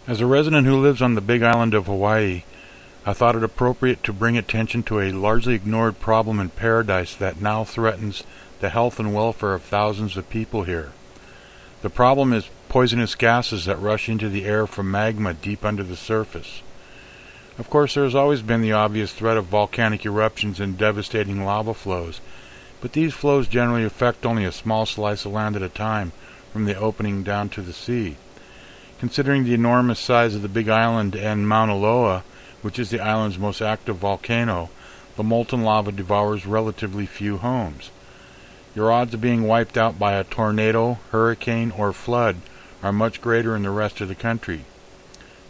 As a resident who lives on the Big Island of Hawaii, I thought it appropriate to bring attention to a largely ignored problem in paradise that now threatens the health and welfare of thousands of people here. The problem is poisonous gases that rush into the air from magma deep under the surface. Of course, there has always been the obvious threat of volcanic eruptions and devastating lava flows, but these flows generally affect only a small slice of land at a time, from the opening down to the sea. Considering the enormous size of the Big Island and Mauna Loa, which is the island's most active volcano, the molten lava devours relatively few homes. Your odds of being wiped out by a tornado, hurricane, or flood are much greater in the rest of the country.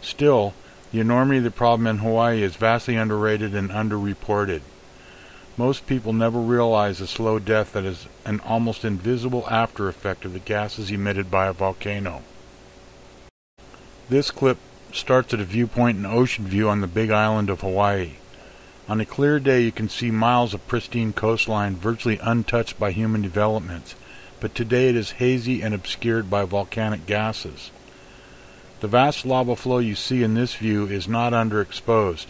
Still, the enormity of the problem in Hawaii is vastly underrated and underreported. Most people never realize the slow death that is an almost invisible after effect of the gases emitted by a volcano. This clip starts at a viewpoint in Ocean View on the Big Island of Hawaii. On a clear day you can see miles of pristine coastline virtually untouched by human developments, but today it is hazy and obscured by volcanic gases. The vast lava flow you see in this view is not underexposed.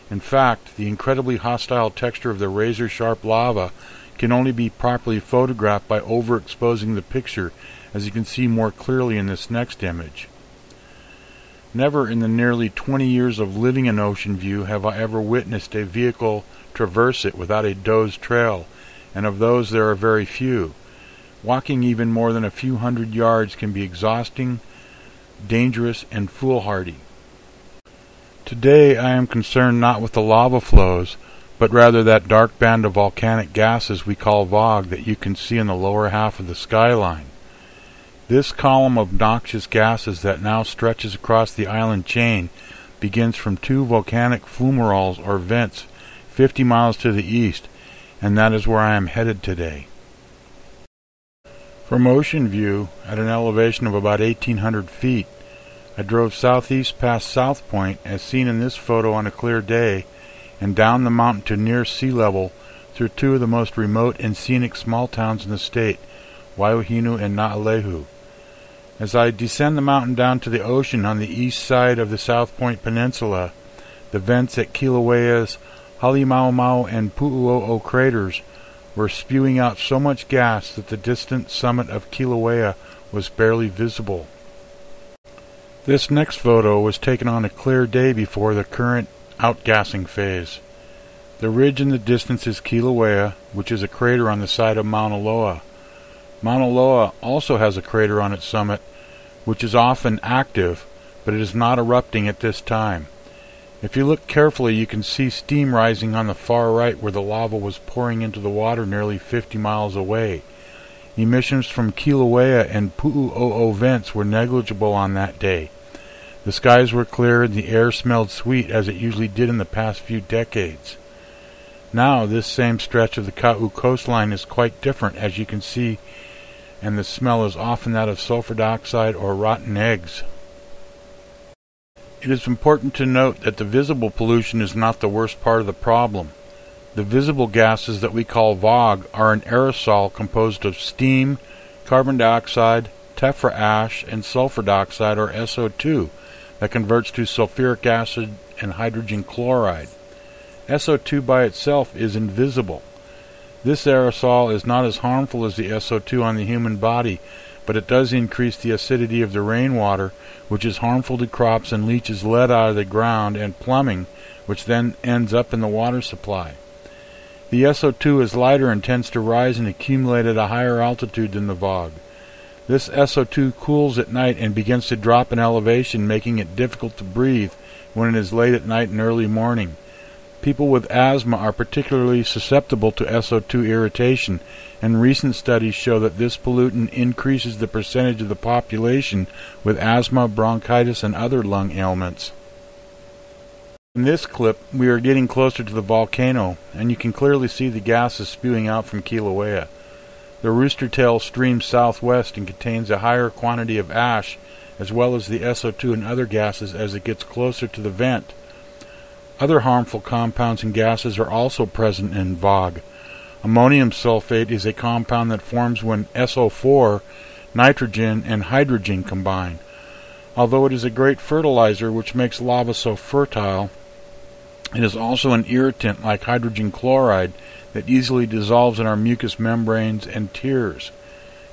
In fact, the incredibly hostile texture of the razor-sharp lava can only be properly photographed by overexposing the picture, as you can see more clearly in this next image. Never in the nearly 20 years of living in Ocean View have I ever witnessed a vehicle traverse it without a doze trail, and of those there are very few. Walking even more than a few hundred yards can be exhausting, dangerous, and foolhardy. Today I am concerned not with the lava flows, but rather that dark band of volcanic gases we call VOG that you can see in the lower half of the skyline. This column of noxious gases that now stretches across the island chain begins from two volcanic fumaroles or vents 50 miles to the east, and that is where I am headed today. From Ocean View, at an elevation of about 1,800 feet, I drove southeast past South Point, as seen in this photo on a clear day, and down the mountain to near sea level through two of the most remote and scenic small towns in the state, Waiuhinu and Naalehu. As I descend the mountain down to the ocean on the east side of the South Point Peninsula, the vents at Kilauea's Halemaumau and Pu'uo'o craters were spewing out so much gas that the distant summit of Kilauea was barely visible. This next photo was taken on a clear day before the current outgassing phase. The ridge in the distance is Kilauea, which is a crater on the side of Mauna Loa. Mauna Loa also has a crater on its summit, which is often active, but it is not erupting at this time. If you look carefully, you can see steam rising on the far right where the lava was pouring into the water nearly 50 miles away. Emissions from Kilauea and Pu'uo'o vents were negligible on that day. The skies were clear and the air smelled sweet as it usually did in the past few decades. Now this same stretch of the Ka'u coastline is quite different, as you can see, and the smell is often that of sulfur dioxide or rotten eggs. It is important to note that the visible pollution is not the worst part of the problem. The visible gases that we call VOG are an aerosol composed of steam, carbon dioxide, tephra ash, and sulfur dioxide or SO2 that converts to sulfuric acid and hydrogen chloride. SO2 by itself is invisible. This aerosol is not as harmful as the SO2 on the human body, but it does increase the acidity of the rainwater, which is harmful to crops and leaches lead out of the ground, and plumbing, which then ends up in the water supply. The SO2 is lighter and tends to rise and accumulate at a higher altitude than the VOG. This SO2 cools at night and begins to drop in elevation, making it difficult to breathe when it is late at night and early morning. People with asthma are particularly susceptible to SO2 irritation, and recent studies show that this pollutant increases the percentage of the population with asthma, bronchitis, and other lung ailments. In this clip, we are getting closer to the volcano, and you can clearly see the gases spewing out from Kilauea. The rooster tail streams southwest and contains a higher quantity of ash, as well as the SO2 and other gases as it gets closer to the vent. Other harmful compounds and gases are also present in VOG. Ammonium sulfate is a compound that forms when SO4, nitrogen, and hydrogen combine. Although it is a great fertilizer which makes lava so fertile, it is also an irritant like hydrogen chloride that easily dissolves in our mucous membranes and tears.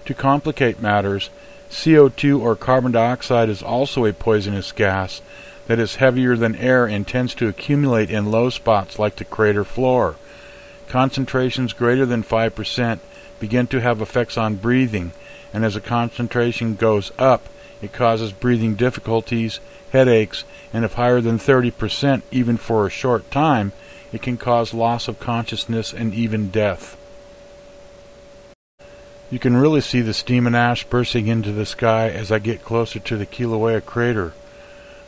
To complicate matters, CO2 or carbon dioxide is also a poisonous gas that is heavier than air and tends to accumulate in low spots like the crater floor. Concentrations greater than 5% begin to have effects on breathing, and as a concentration goes up, it causes breathing difficulties, headaches, and if higher than 30%, even for a short time, it can cause loss of consciousness and even death. You can really see the steam and ash bursting into the sky as I get closer to the Kilauea crater.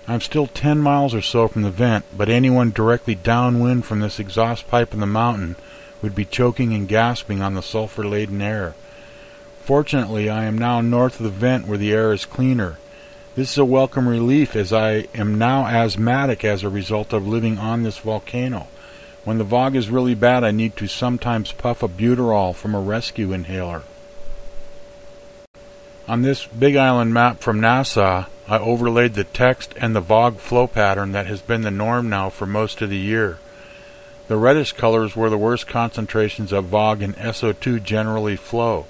I'm still 10 miles or so from the vent, but anyone directly downwind from this exhaust pipe in the mountain would be choking and gasping on the sulfur-laden air. Fortunately, I am now north of the vent where the air is cleaner. This is a welcome relief as I am now asthmatic as a result of living on this volcano. When the VOG is really bad, I need to sometimes puff a buterol from a rescue inhaler. On this Big Island map from NASA, I overlaid the text and the VOG flow pattern that has been the norm now for most of the year. The reddish colors where the worst concentrations of VOG and SO2 generally flow.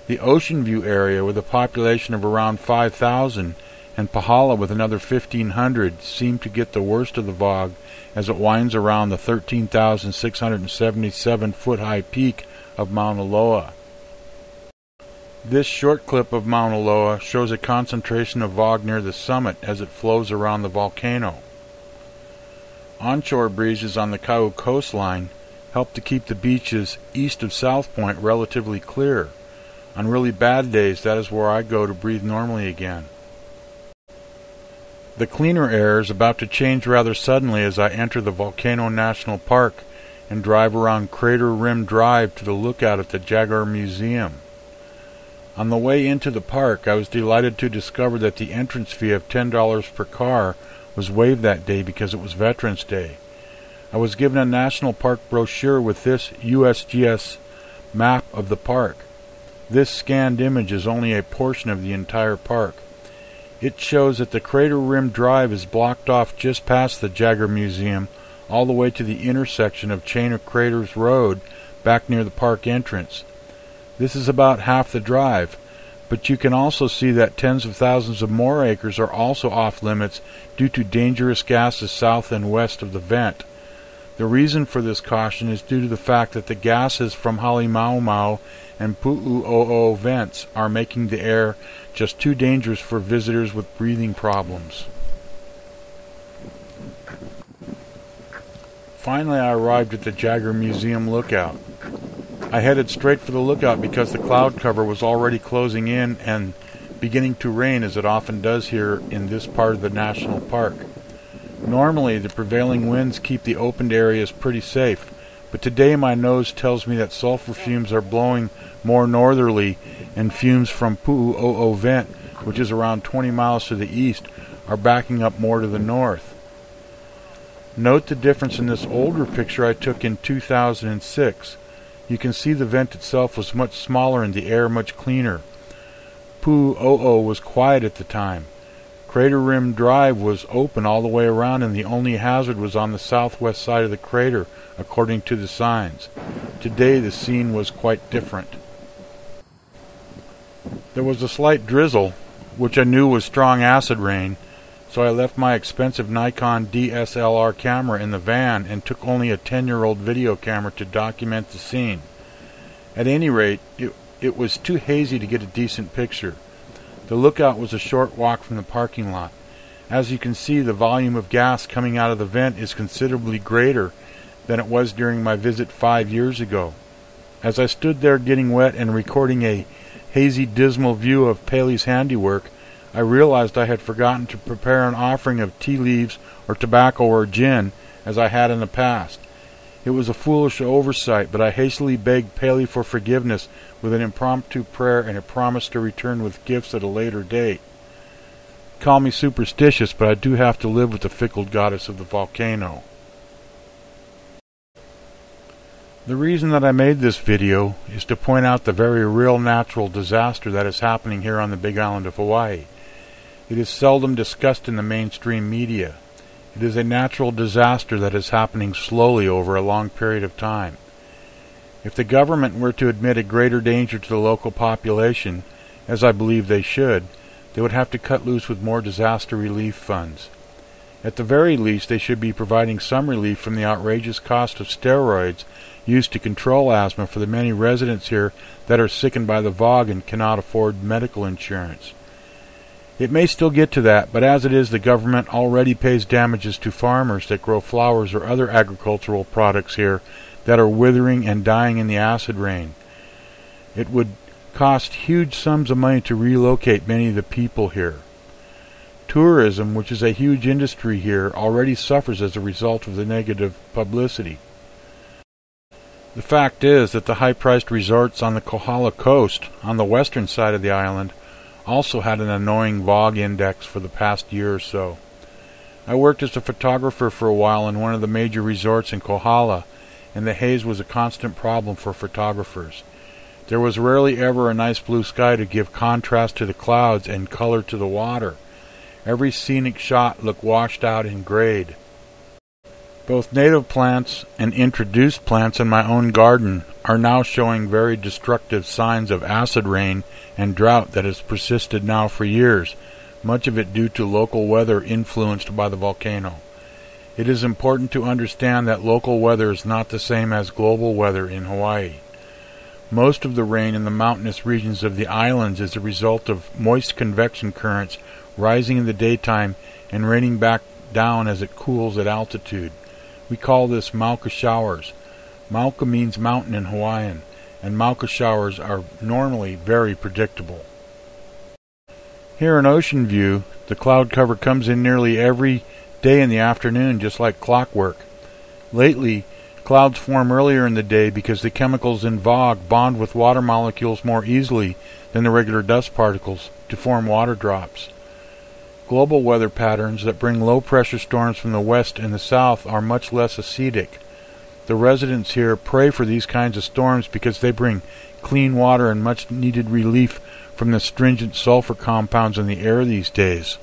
The Ocean View area with a population of around 5,000 and Pahala with another 1,500 seem to get the worst of the VOG as it winds around the 13,677-foot-high peak of Mauna Loa. This short clip of Mauna Loa shows a concentration of VOG near the summit as it flows around the volcano. Onshore breezes on the Kau coastline help to keep the beaches east of South Point relatively clear. On really bad days, that is where I go to breathe normally again. The cleaner air is about to change rather suddenly as I enter the Volcano National Park and drive around Crater Rim Drive to the lookout at the Jaguar Museum. On the way into the park, I was delighted to discover that the entrance fee of $10 per car was waived that day because it was Veterans Day. I was given a National Park brochure with this USGS map of the park. This scanned image is only a portion of the entire park. It shows that the Crater Rim Drive is blocked off just past the Jaguar Museum all the way to the intersection of Chain of Craters Road back near the park entrance. This is about half the drive, but you can also see that tens of thousands of more acres are also off limits due to dangerous gases south and west of the vent. The reason for this caution is due to the fact that the gases from Halemaumau and Pu'u'o'o vents are making the air just too dangerous for visitors with breathing problems. Finally, I arrived at the Jaguar Museum lookout. I headed straight for the lookout because the cloud cover was already closing in and beginning to rain, as it often does here in this part of the national park. Normally, the prevailing winds keep the opened areas pretty safe, but today my nose tells me that sulfur fumes are blowing more northerly, and fumes from Pu'u'o'o vent, which is around 20 miles to the east, are backing up more to the north. Note the difference in this older picture I took in 2006. You can see the vent itself was much smaller and the air much cleaner. Pu'u'o'o was quiet at the time. Crater Rim Drive was open all the way around and the only hazard was on the southwest side of the crater, according to the signs. Today the scene was quite different. There was a slight drizzle, which I knew was strong acid rain, so I left my expensive Nikon DSLR camera in the van and took only a 10-year-old video camera to document the scene. At any rate, it was too hazy to get a decent picture. The lookout was a short walk from the parking lot. As you can see, the volume of gas coming out of the vent is considerably greater than it was during my visit 5 years ago. As I stood there getting wet and recording a hazy, dismal view of Paley's handiwork, I realized I had forgotten to prepare an offering of tea leaves or tobacco or gin, as I had in the past. It was a foolish oversight, but I hastily begged Paley for forgiveness with an impromptu prayer and a promise to return with gifts at a later date. Call me superstitious, but I do have to live with the fickle goddess of the volcano. The reason that I made this video is to point out the very real natural disaster that is happening here on the Big Island of Hawaii. It is seldom discussed in the mainstream media. It is a natural disaster that is happening slowly over a long period of time. If the government were to admit a greater danger to the local population, as I believe they should, they would have to cut loose with more disaster relief funds. At the very least, they should be providing some relief from the outrageous cost of steroids used to control asthma for the many residents here that are sickened by the VOG and cannot afford medical insurance. It may still get to that, but as it is, the government already pays damages to farmers that grow flowers or other agricultural products here that are withering and dying in the acid rain. It would cost huge sums of money to relocate many of the people here. Tourism, which is a huge industry here, already suffers as a result of the negative publicity. The fact is that the high-priced resorts on the Kohala coast, on the western side of the island, also had an annoying VOG index for the past year or so. I worked as a photographer for a while in one of the major resorts in Kohala, and the haze was a constant problem for photographers. There was rarely ever a nice blue sky to give contrast to the clouds and color to the water. Every scenic shot looked washed out and grayed. Both native plants and introduced plants in my own garden are now showing very destructive signs of acid rain and drought that has persisted now for years, much of it due to local weather influenced by the volcano. It is important to understand that local weather is not the same as global weather in Hawaii. Most of the rain in the mountainous regions of the islands is a result of moist convection currents rising in the daytime and raining back down as it cools at altitude. We call this Mauka showers. Mauka means mountain in Hawaiian, and Mauka showers are normally very predictable. Here in Ocean View, the cloud cover comes in nearly every day in the afternoon, just like clockwork. Lately, clouds form earlier in the day because the chemicals in VOG bond with water molecules more easily than the regular dust particles to form water drops. Global weather patterns that bring low-pressure storms from the west and the south are much less acidic. The residents here pray for these kinds of storms because they bring clean water and much-needed relief from the stringent sulfur compounds in the air these days.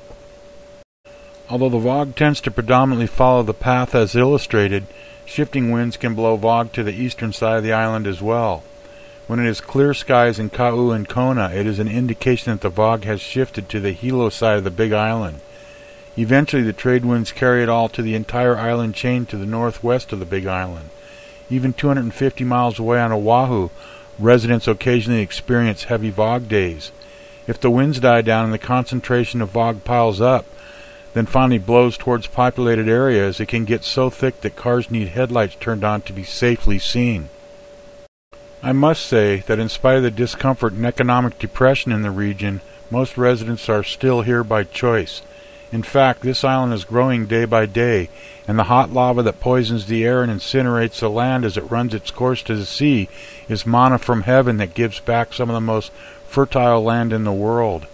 Although the VOG tends to predominantly follow the path as illustrated, shifting winds can blow VOG to the eastern side of the island as well. When it is clear skies in Ka'u and Kona, it is an indication that the VOG has shifted to the Hilo side of the Big Island. Eventually, the trade winds carry it all to the entire island chain to the northwest of the Big Island. Even 250 miles away on Oahu, residents occasionally experience heavy VOG days. If the winds die down and the concentration of VOG piles up, then finally blows towards populated areas, it can get so thick that cars need headlights turned on to be safely seen. I must say that in spite of the discomfort and economic depression in the region, most residents are still here by choice. In fact, this island is growing day by day, and the hot lava that poisons the air and incinerates the land as it runs its course to the sea is manna from heaven that gives back some of the most fertile land in the world.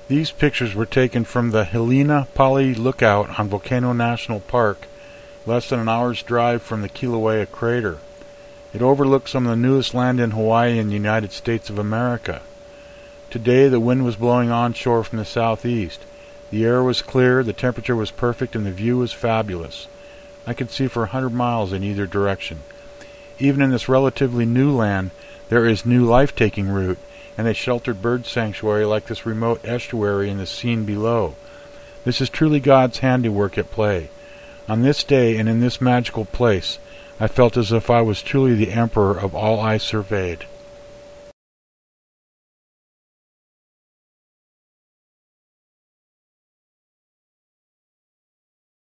These pictures were taken from the Helena Pali Lookout on Volcano National Park, less than an hour's drive from the Kilauea crater. It overlooks some of the newest land in Hawaii and the United States of America. Today the wind was blowing onshore from the southeast. The air was clear, the temperature was perfect, and the view was fabulous. I could see for 100 miles in either direction. Even in this relatively new land, there is new life-taking root, and a sheltered bird sanctuary like this remote estuary in the scene below. This is truly God's handiwork at play. On this day and in this magical place, I felt as if I was truly the emperor of all I surveyed.